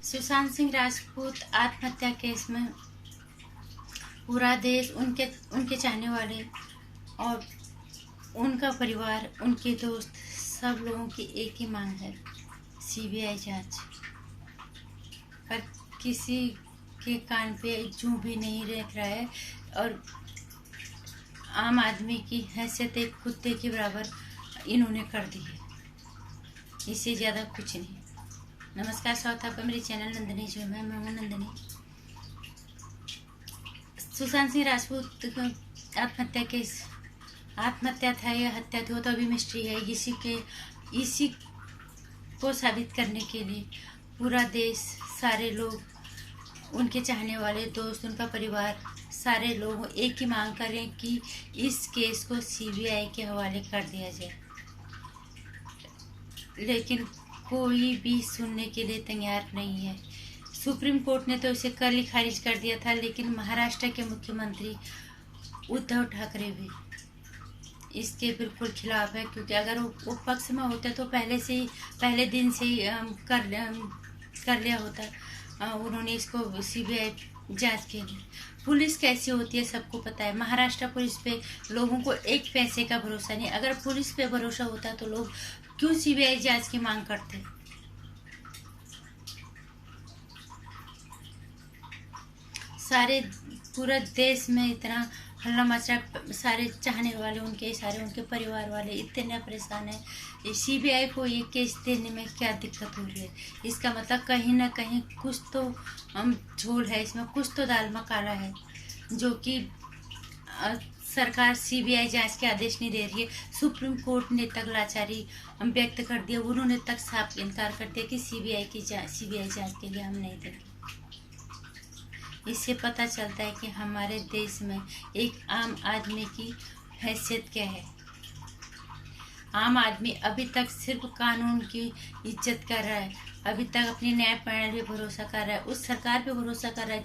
सुशांत सिंह राजपूत आत्महत्या केस में पूरा देश, उनके उनके चाहने वाले और उनका परिवार, उनके दोस्त, सब लोगों की एक ही मांग है, सीबीआई जांच। पर किसी के कान पे जूं भी नहीं रख रहा है और आम आदमी की हैसियत एक कुत्ते के बराबर इन्होंने कर दी है, इससे ज़्यादा कुछ नहीं। नमस्कार, स्वागत है आपका मेरे चैनल नंदिनी जो मैं हूँ नंदिनी। सुशांत सिंह राजपूत आत्महत्या केस, आत्महत्या था या हत्या थी वो तो अभी मिस्ट्री है। इसी को साबित करने के लिए पूरा देश, सारे लोग, उनके चाहने वाले दोस्त, उनका परिवार, सारे लोग एक ही मांग करें कि इस केस को सीबीआई के हवाले कर दिया जाए। लेकिन कोई भी सुनने के लिए तैयार नहीं है। सुप्रीम कोर्ट ने तो इसे कल ही खारिज कर दिया था, लेकिन महाराष्ट्र के मुख्यमंत्री उद्धव ठाकरे भी इसके बिल्कुल खिलाफ है, क्योंकि अगर वो पक्ष में होते तो पहले दिन से ही कर लिया होता। उन्होंने इसको सीबीआई जांच के लिए। पुलिस कैसी होती है सबको पता है। महाराष्ट्र पुलिस पे लोगों को एक पैसे का भरोसा नहीं। अगर पुलिस पे भरोसा होता तो लोग क्यों सीबीआई जांच की मांग करते। पूरा देश में इतना हल्ला मच रहा, सारे चाहने वाले उनके परिवार वाले इतने परेशान है। सीबीआई को ये केस देने में क्या दिक्कत हो रही है? इसका मतलब कहीं ना कहीं कुछ तो झोल है इसमें, कुछ तो दाल में काला है, जो कि सरकार सीबीआई जांच के आदेश नहीं दे रही है। सुप्रीम कोर्ट ने तक लाचारी व्यक्त कर दिया, उन्होंने तक साफ इनकार कर दिया कि सीबीआई जांच के लिए हम नहीं देंगे। इससे पता चलता है कि हमारे देश में एक आम आदमी की हैसियत क्या है। आम आदमी अभी तक सिर्फ कानून की इज्जत कर रहा है, अभी तक अपनी न्याय प्रणाली पे भरोसा कर रहा है, उस सरकार पे भरोसा कर रहा है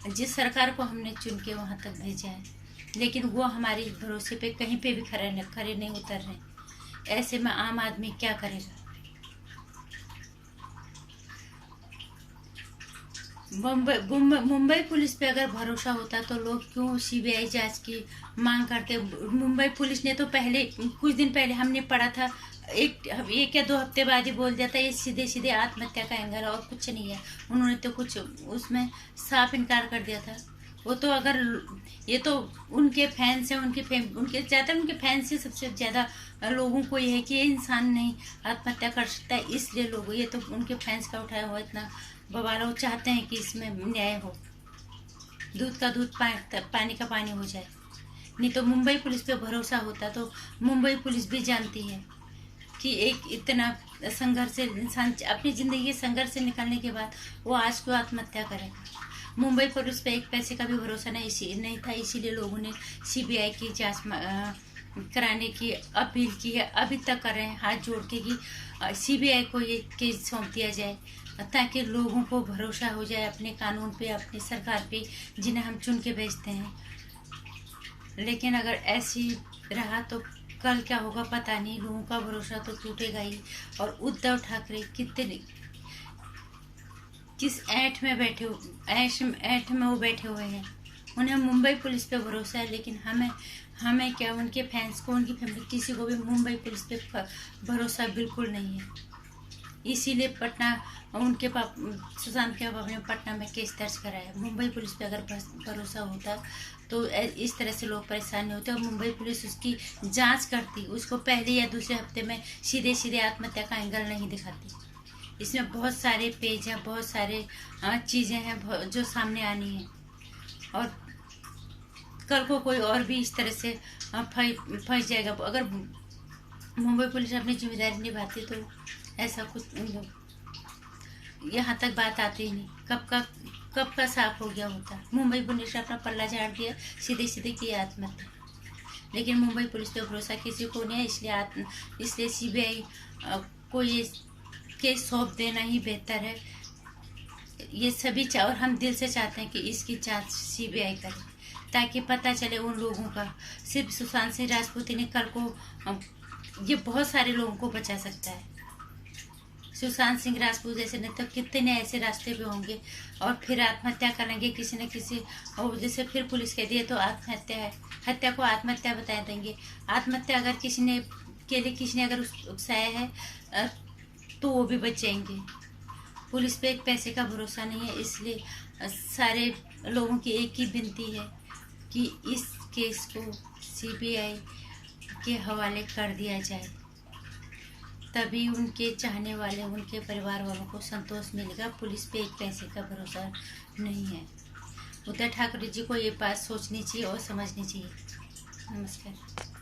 जिस सरकार को हमने चुन के वहाँ तक भेजा है। लेकिन वो हमारे भरोसे पे कहीं पे भी खरे नहीं उतर रहे। ऐसे में आम आदमी क्या करेगा? मुंबई पुलिस पे अगर भरोसा होता तो लोग क्यों सीबीआई जांच की मांग करते। मुंबई पुलिस ने तो कुछ दिन पहले हमने पढ़ा था, एक या 2 हफ्ते बाद ही बोल दिया था ये सीधे आत्महत्या का एंगल और कुछ नहीं है। उन्होंने तो कुछ उसमें साफ इनकार कर दिया था। वो तो अगर ये तो उनके फैंस हैं, उनके फैंस से सबसे ज़्यादा लोगों को ये है कि ये इंसान नहीं आत्महत्या कर सकता है, इसलिए लोग ये तो उनके फैंस का उठाया हुआ इतना बवाल। वो चाहते हैं कि इसमें न्याय हो, दूध का दूध पानी का पानी हो जाए। नहीं तो मुंबई पुलिस पे भरोसा होता तो मुंबई पुलिस भी जानती है कि एक इतना संघर्ष से इंसान अपनी ज़िंदगी के संघर्ष से निकलने के बाद वो आज को आत्महत्या करेगा। मुंबई पुलिस पे एक पैसे का भी भरोसा नहीं था, इसीलिए लोगों ने सीबीआई की जांच कराने की अपील की है। अभी तक कर रहे हैं हाथ जोड़ के कि सीबीआई को ये केस सौंप दिया जाए, ताकि लोगों को भरोसा हो जाए अपने कानून पे, अपनी सरकार पे, जिन्हें हम चुन के भेजते हैं। लेकिन अगर ऐसी रहा तो कल क्या होगा पता नहीं। लोगों का भरोसा तो टूटेगा ही। और उद्धव ठाकरे किस ऐठ में वो बैठे हुए हैं। उन्हें मुंबई पुलिस पे भरोसा है, लेकिन हमें क्या, उनके फैंस को, उनकी फैमिली, किसी को भी मुंबई पुलिस पे भरोसा बिल्कुल नहीं है। इसीलिए सुशांत के पापा ने पटना में केस दर्ज कराया। मुंबई पुलिस पे अगर भरोसा होता तो इस तरह से लोग परेशान नहीं होते और मुंबई पुलिस उसकी जांच करती, उसको पहले या दूसरे हफ्ते में सीधे आत्महत्या का एंगल नहीं दिखाती। इसमें बहुत सारे पेज हैं, बहुत सारे चीज़ें हैं जो सामने आनी है, और कल को कोई और भी इस तरह से फंस जाएगा। अगर मुंबई पुलिस अपनी जिम्मेदारी निभाती तो ऐसा कुछ यहाँ तक बात आती ही नहीं। कब का साफ हो गया होता। मुंबई पुलिस ने अपना पल्ला झाड़ दिया, सीधे किया आत्महत्या। लेकिन मुंबई पुलिस पे भरोसा किसी को नहीं है, इसलिए सीबीआई को ये केस सौंप देना ही बेहतर है। ये सभी और हम दिल से चाहते हैं कि इसकी जांच सीबीआई करे, ताकि पता चले उन लोगों का। सिर्फ सुशांत सिंह राजपूत ने कल को ये बहुत सारे लोगों को बचा सकता है। सुशांत सिंह राजपूत जैसे, नहीं तो कितने ऐसे रास्ते पे होंगे और फिर आत्महत्या करेंगे किसी न किसी, और जैसे फिर पुलिस कह दिए तो आत्महत्या है, हत्या को आत्महत्या बता देंगे। आत्महत्या अगर किसी ने के लिए किसी ने अगर उकसाया है तो वो भी बच जाएंगे। पुलिस पे एक पैसे का भरोसा नहीं है, इसलिए सारे लोगों की एक ही विनती है कि इस केस को सीबीआई के हवाले कर दिया जाए, तभी उनके चाहने वाले, उनके परिवार वालों को संतोष मिलेगा। पुलिस पे एक पैसे का भरोसा नहीं है। उद्धव ठाकरे जी को ये बात सोचनी चाहिए और समझनी चाहिए। नमस्कार।